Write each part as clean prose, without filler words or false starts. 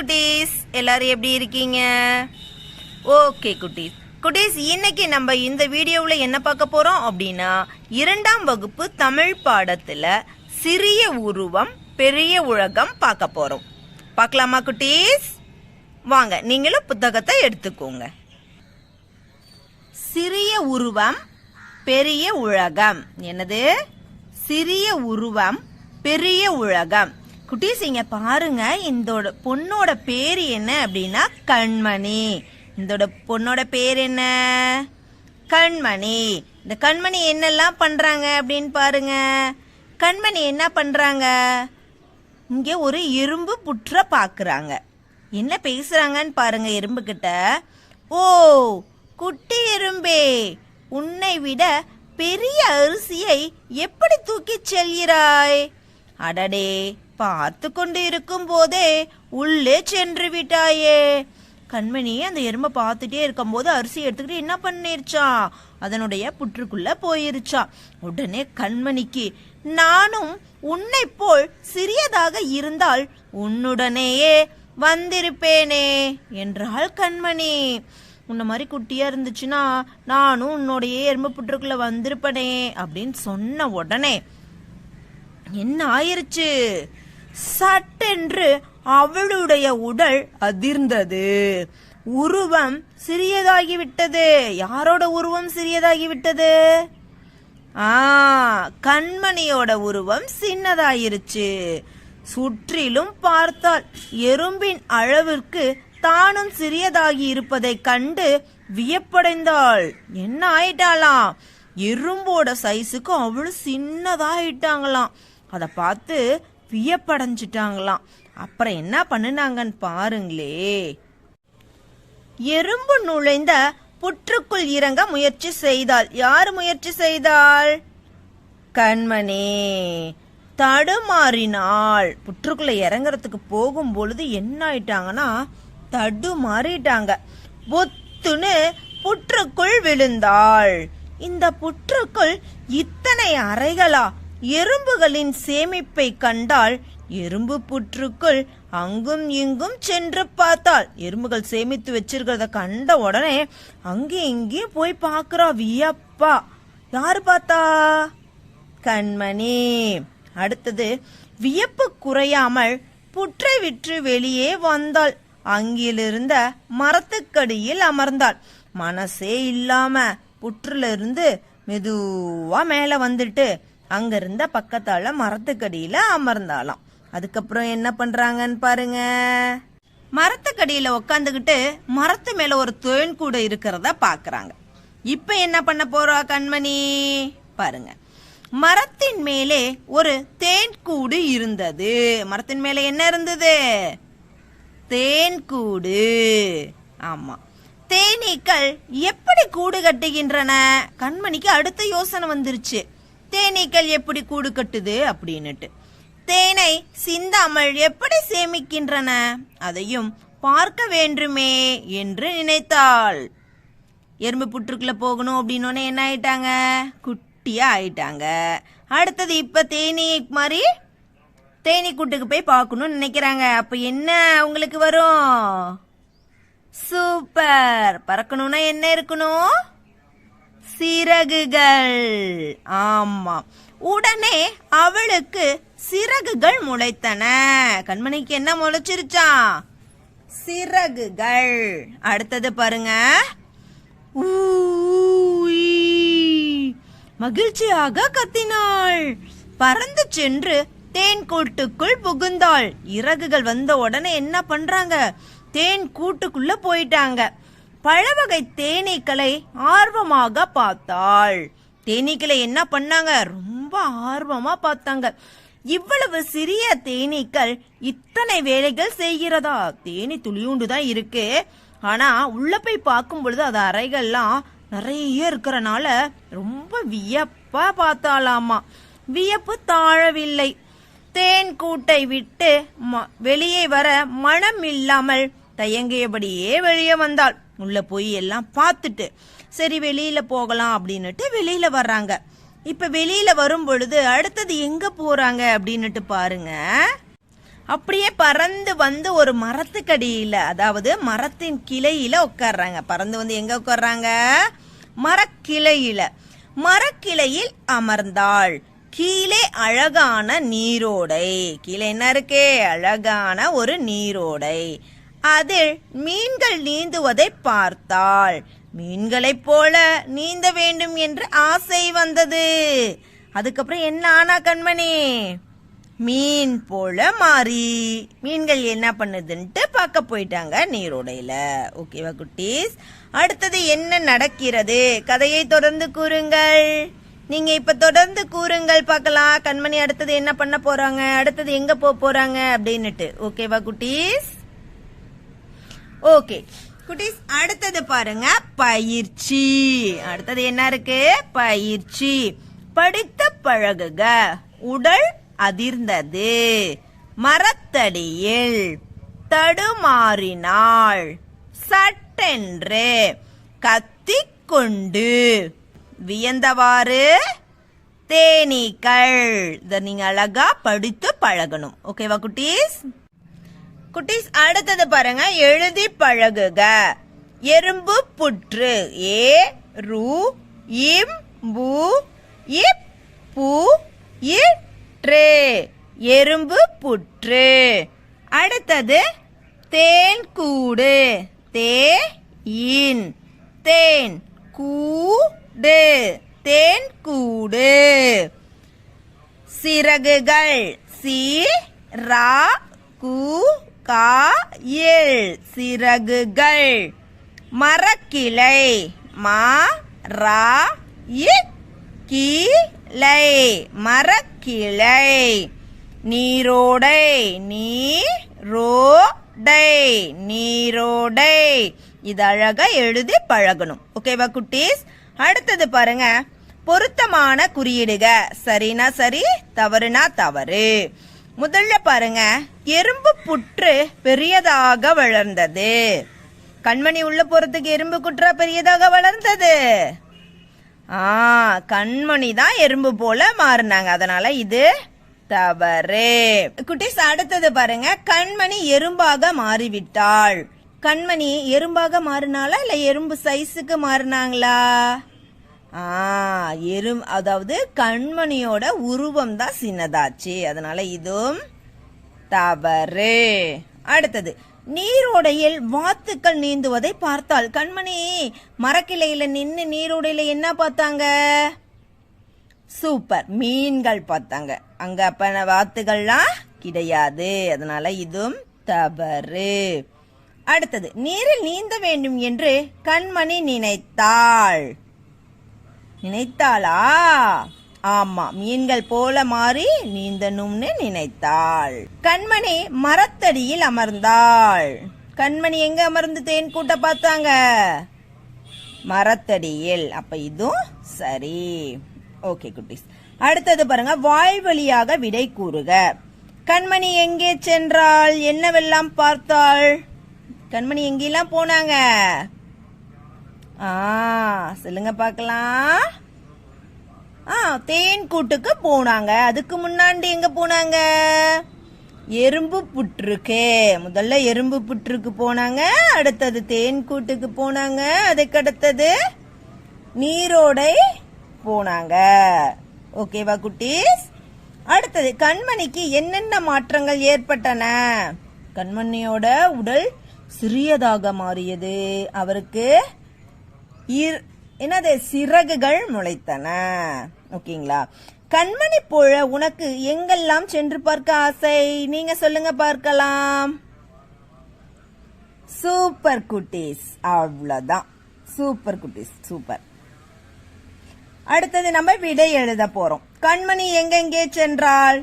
குட்டீஸ், எல்லாரும் எப்படி இருக்கீங்க? ஓகே குட்டீஸ், இன்னைக்கு நம்ம இந்த வீடியோவில் என்ன பார்க்க போறோம் அப்படின்னா, 2ஆம் வகுப்பு தமிழ் பாடத்துல சிறிய உருவம் பெரிய உலகம் பார்க்க போறோம். பார்க்கலாமா குட்டீஸ்? வாங்க, நீங்களும் புத்தகத்தை எடுத்துக்கோங்க. சிறிய உருவம் பெரிய உலகம். என்னது? சிறிய உருவம் பெரிய உலகம். குட்டீஸ், இங்க பாருங்க, இந்த பொண்ணோட பேர் என்ன அப்படின்னா கண்மணி. இந்த பொண்ணோட பேர் என்ன? கண்மணி. இந்த கண்மணி என்னெல்லாம் பண்றாங்க அப்படின்னு பாருங்க. கண்மணி என்ன பண்றாங்க? இங்க ஒரு எறும்பு புற்ற பாக்குறாங்க. என்ன பேசுறாங்கன்னு பாருங்க எறும்பு கிட்ட. ஓ குட்டி எறும்பே, உன்னை விட பெரிய அரிசியை எப்படி தூக்கி செல்கிறாய்? அடடே, பார்த்து கொண்டு இருக்கும் போதே உள்ளே சென்று விட்டாயே. கண்மணி அந்த எறும்பை பார்த்துட்டே இருக்கும் போது அரிசி எடுத்துக்கிட்டு என்ன பண்ணிருச்சான்? அதனுடைய புற்றுக்குள்ள போயிருச்சான். உடனே கண்மணிக்கு, நானும் உன்னை போல் சிறியதாக இருந்தால் உன்னுடனேயே வந்திருப்பேனே என்றாள் கண்மணி. உன்ன மாதிரி குட்டியா இருந்துச்சுன்னா நானும் உன்னுடைய எறும்பு புற்றுக்குள்ள வந்திருப்பனே அப்படின்னு சொன்ன உடனே என்ன ஆயிருச்சு? சட்டென்று அவளுடைய உடல் அதிர்ந்தது. உருவம் சிறியதாகிவிட்டது. யாரோட உருவம் சிறியதாகிவிட்டது? கண்மணியோட உருவம் சின்னதாயிருச்சு. சுற்றிலும் பார்த்தால் எறும்பின் அளவிற்கு தானும் சிறியதாகி இருப்பதை கண்டு வியப்படைந்தாள். என்ன ஆயிட்டாளாம்? எறும்போட சைஸுக்கு அவ்வளவு சின்னதாயிட்டாங்களாம். அதை பார்த்து வியப்படைஞ்சிட்டாங்களாம். அப்புறம் என்ன பண்ணினாங்கன்னு பாருங்களே. எறும்பு நுழைந்த புற்றுக்குள் இறங்க முயற்சி செய்தாள். யார் முயற்சி செய்தாள்? கண்மணி. தடுமாறினாள். புற்றுக்குள்ள இறங்குறதுக்கு போகும் பொழுது என்ன ஆயிட்டாங்கன்னா தடுமாறிட்டாங்க. பொத்துன்னு புற்றுக்குள் விழுந்தாள். இந்த புற்றுக்குள் இத்தனை அறைகளா? எறும்புகளின் சேமிப்பை கண்டால் எறும்பு புற்றுக்குள் அங்கும் இங்கும் சென்று பார்த்தாள். எறும்புகள் சேமித்து வச்சிருக்கிறத கண்ட உடனே அங்கேயும் இங்கேயும் போய் பார்க்கிறா வியப்பா. யாரு பார்த்தா? கண்மணி. அடுத்தது, வியப்பு குறையாமல் புற்றை விற்று வெளியே வந்தாள். அங்கிலிருந்த மரத்துக்கடியில் அமர்ந்தாள். மனசே இல்லாம புற்றுல இருந்து மெதுவா மேல வந்துட்டு அங்க இருந்த பக்கத்தால மரத்துக்கடியில அமர்ந்தாளாம். அதுக்கப்புறம் என்ன பண்றாங்கன்னு பாருங்க. மரத்துக்கடியில உக்காந்துக்கிட்டு மரத்து மேல ஒரு தேன் கூடு இருக்கிறத பாக்குறாங்க. இப்ப என்ன பண்ண போறா கண்மணி? பாருங்க, மரத்தின் மேலே ஒரு தேன் கூடு இருந்தது. மரத்தின் மேல என்ன இருந்தது? தேன் கூடு. ஆமா, தேனீக்கள் எப்படி கூடு கட்டுகின்றன? கண்மணிக்கு அடுத்த யோசனை வந்துருச்சு. தேனீக்கள் எப்படி கூடு கட்டுது அப்படின்னுட்டு. தேனை சிந்தாமல் எப்படி சேமிக்கின்றன? அதையும் பார்க்க வேண்டுமே என்று நினைத்தாள். எறும்பு புற்றுக்குள்ள போகணும் அப்படின்னோடனே என்ன ஆயிட்டாங்க? குட்டியா ஆயிட்டாங்க. அடுத்தது இப்ப தேனீ மாதிரி தேனீ கூட்டுக்கு போய் பார்க்கணும்னு நினைக்கிறாங்க. அப்ப என்ன உங்களுக்கு வரும்? சூப்பர். பறக்கணும்னா என்ன இருக்கணும்? சிறகுகள். ஆமா, உடனே அவளுக்கு சிறகுகள் முளைத்தன. கண்மணிக்கு என்ன முளைச்சிருச்சான்? சிறகுகள். அடுத்தது பாருங்க, மகிழ்ச்சியாக கத்தினாள். பறந்து சென்று தேன் கூட்டுக்குள் புகுந்தாள். இறகுகள் வந்த உடனே என்ன பண்றாங்க? தேன் கூட்டுக்குள்ள போயிட்டாங்க. பழவகை தேனீக்களை ஆர்வமாக பார்த்தாள். தேனீக்களை என்ன பண்ணாங்க? ரொம்ப ஆர்வமா பார்த்தாங்க. இவ்வளவு சிறிய தேனீக்கள் இத்தனை வேலைகள் செய்கிறதா? தேனி துளியுண்டுதான் இருக்கு. ஆனா உள்ள போய் பார்க்கும் பொழுது அது அறைகள்லாம் நிறைய இருக்கிறனால ரொம்ப வியப்பா பார்த்தாலாமா. வியப்பு தாழவில்லை. தேன் கூட்டை விட்டு வெளியே வர மனம் இல்லாமல் தயங்கியபடியே வெளியே வந்தாள். உள்ள போய் எல்லாம் பார்த்துட்டு சரி வெளியில போகலாம் அப்படின்னுட்டு வெளியில வர்றாங்க. இப்ப வெளியில வரும் பொழுது அடுத்தது எங்க போறாங்க அப்படின்னுட்டு பாருங்க. அப்படியே பறந்து வந்து ஒரு மரத்துக்கடியில, அதாவது மரத்தின் கிளையில உட்கார்றாங்க. பறந்து வந்து எங்க உட்கார்றாங்க? மரக்கிளையில. மரக்கிளையில் அமர்ந்தாள். கீழே அழகான நீரோடை. கீழே என்ன இருக்கு? அழகான ஒரு நீரோடை. அதில் மீன்கள் நீந்துவதை பார்த்தாள். மீன்களைப் போல நீந்த வேண்டும் என்று ஆசை வந்தது. அதுக்கப்புறம் என்ன ஆனா கண்மணி? மீன் போல மாறி மீன்கள் என்ன பண்ணுதுன்ட்டு பார்க்க போயிட்டாங்க நீரோடையில. ஓகேவா குட்டீஸ்? அடுத்தது என்ன நடக்கிறது? கதையை தொடர்ந்து கூறுங்கள். நீங்க இப்ப தொடர்ந்து கூறுங்கள் பார்க்கலாம். கண்மணி அடுத்தது என்ன பண்ண போறாங்க, அடுத்தது எங்க போறாங்க அப்படின்னுட்டு. ஓகேவா குட்டீஸ்? ஓகே குட்டீஸ், அடுத்தது பாருங்க பயிற்சி. அடுத்தது என்ன இருக்கு? பயிற்சி. படித்து பழகுக. உடல் அதிர்ந்தது. மரத்தடியில் தடுமாறினாள். சட்டென்று கத்திக்கொண்டு வியந்தவாறு தேனீக்கள். இத நீங்க அழகா படித்து பழகணும். ஓகேவா குட்டீஸ்? குட்டீஸ், அடுத்தது பாருங்க எழுதி பழகுக. எறும்பு புற்று. ஏ ரு இம் பு இப் பு இற்று. எறும்பு புற்று. அடுத்தது தேன் கூடு. தே இன் தேன் கூடு. தேன் கூடு. சிறகுகள். சி ரா கு கா இல். சிறகுகள். மரக்கிளை. மா ரா இ கிளை. மரக்கிளை. நீரோடை. நீரோடை. நீரோடை. இது அழகா எழுதி பழகணும். ஓகேவா குட்டீஸ்? அடுத்தது பாருங்க பொருத்தமான குறியீடுக. சரினா சரி, தவறுனா தவறு. முதல்ல பாருங்க எறும்பு புற்று பெரியதாக வளர்ந்தது. கண்மணி உள்ள போறதுக்கு எறும்பு குற்றா பெரியதாக வளர்ந்தது? கண்மணி தான் எறும்பு போல மாறினாங்க. அதனால இது தவறு. குட்டீஸ், அடுத்தது பாருங்க கண்மணி எறும்பாக மாறிவிட்டாள். கண்மணி எறும்பாக மாறினாளா இல்ல எறும்பு சைஸுக்கு மாறினாங்களா? அதாவது கண்மணியோட உருவம் தான் சின்னதாச்சு. அதனால இதுவும் தவறு. அடுத்தது நீரோடையில் வாத்துக்கள் நீந்துவதை பார்த்தாள். கண்மணி மரக்கிளையில நின்று நீரோடையில என்ன பார்த்தாங்க? சூப்பர், மீன்கள் பார்த்தாங்க. அங்க அப்ப வாத்துகள்லாம் கிடையாது. அதனால இதுவும் தவறு. அடுத்தது நீரில் நீந்த வேண்டும் என்று கண்மணி நினைத்தாள். நினைத்தாளா? ஆமா, மீன்கள் போல மாறி நீந்தணும்னு நினைத்தாள். கண்மணி மரத்தடியில் அமர்ந்தாள். கண்மணி எங்க அமர்ந்து தேன் கூட்ட பார்த்தாங்க? மரத்தடியில். அப்ப இதுவும் சரி. ஓகே குட்டீஸ், அடுத்தது பாருங்க வாய் வழியாக விடை கூறுக. கண்மணி எங்கே சென்றாள்? என்னவெல்லாம் பார்த்தாள்? கண்மணி எங்கெல்லாம் போனாங்க? சொல்லுங்க பார்க்கலாம். தேன் கூட்டுக்கு போனாங்க. அதுக்கு முன்னாடி எங்க போனாங்க? எறும்பு புற்றுக்கு. முதல்ல எறும்பு புற்றுக்கு போனாங்க. அடுத்தது தேன் கூட்டுக்கு போனாங்க. அதுக்கு அடுத்தது நீரோடை போனாங்க. ஓகேவா குட்டீஸ்? அடுத்தது கண்மணிக்கு என்னென்ன மாற்றங்கள் ஏற்பட்டன? கண்மணியோட உடல் சிறியதாக மாறியது. அவருக்கு என்னது சிறகுகள் முளைத்தன. ஓகேங்களா? கண்மணி போல உனக்கு எங்கெல்லாம் சென்று பார்க்க ஆசை? நீங்க சொல்லுங்க பார்க்கலாம். சூப்பர் குட்டீஸ், அவ்வளவுதான். சூப்பர் குட்டீஸ், சூப்பர். அடுத்தது நம்ம விடை எழுத போறோம். கண்மணி எங்கெங்கே சென்றாள்?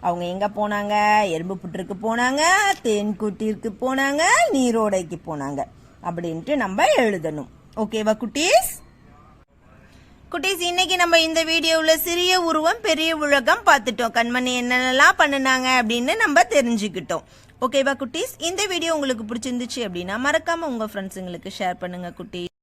அவங்க எங்க போனாங்க? எறும்பு புற்றுக்கு போனாங்க, தேன் கூட்டிற்கு போனாங்க, நீரோடைக்கு போனாங்க அப்படின்ட்டு நம்ம எழுதணும். ஓகேவா குட்டீஸ்? குட்டீஸ், இன்னைக்கு நம்ம இந்த வீடியோல சிறிய உருவம் பெரிய உலகம் பார்த்துட்டோம். கண்மணி என்னென்னலாம் பண்ணினாங்க அப்படின்னு நம்ம தெரிஞ்சுக்கிட்டோம். ஓகேவா குட்டீஸ்? இந்த வீடியோ உங்களுக்கு பிடிச்சிருந்துச்சு அப்படின்னா மறக்காம உங்க ஃப்ரெண்ட்ஸுங்களுக்கு ஷேர் பண்ணுங்க குட்டீஸ்.